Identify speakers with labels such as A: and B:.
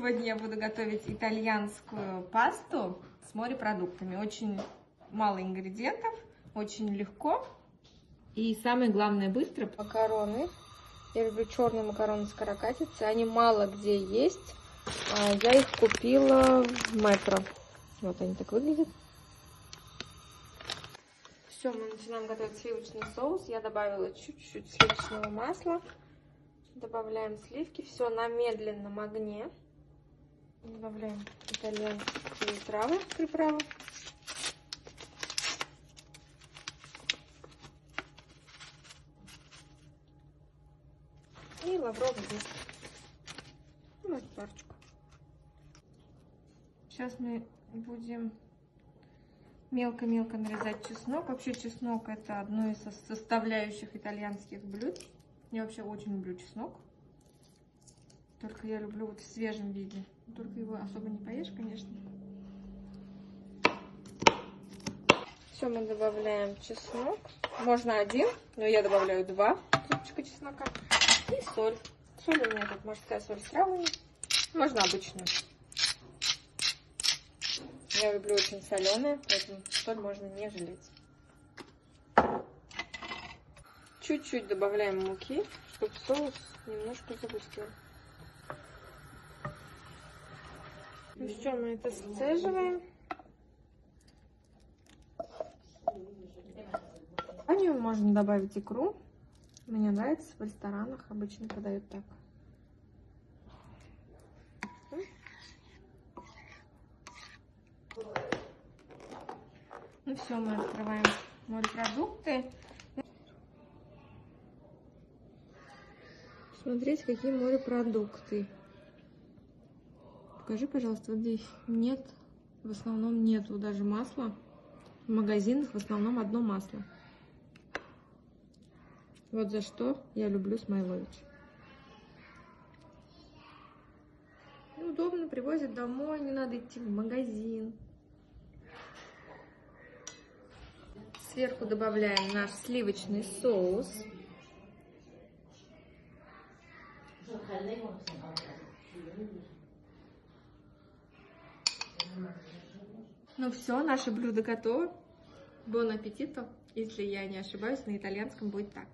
A: Сегодня я буду готовить итальянскую пасту с морепродуктами. Очень мало ингредиентов, очень легко и самое главное быстро. Макароны. Я люблю черные макароны с каракатицей. Они мало где есть. Я их купила в Метро. Вот они так выглядят. Все, мы начинаем готовить сливочный соус. Я добавила чуть-чуть сливочного масла. Добавляем сливки. Все на медленном огне. Добавляем итальянские травы, приправы. И лавровый лист. Может, парочку. Сейчас мы будем мелко-мелко нарезать чеснок. Вообще чеснок — это одно из составляющих итальянских блюд. Я вообще очень люблю чеснок. Только я люблю вот в свежем виде. Только его особо не поешь, конечно. Все, мы добавляем чеснок. Можно один, но я добавляю 2 зубчика чеснока. И соль. Соль у меня тут морская соль с травами. Можно обычную. Я люблю очень соленые, поэтому соль можно не жалеть. Чуть-чуть добавляем муки, чтобы соус немножко загустел. Ну что, мы это сцеживаем. А в нее можно добавить икру. Мне нравится, в ресторанах обычно подают так. Ну все, мы открываем морепродукты. Смотрите, какие морепродукты. Покажи, пожалуйста, вот здесь нет, в основном нету даже масла. В магазинах в основном одно масло. Вот за что я люблю Смайлович. Удобно, привозят домой, не надо идти в магазин. Сверху добавляем наш сливочный соус. Ну все, наше блюдо готово. Бон аппетито. Если я не ошибаюсь, на итальянском будет так.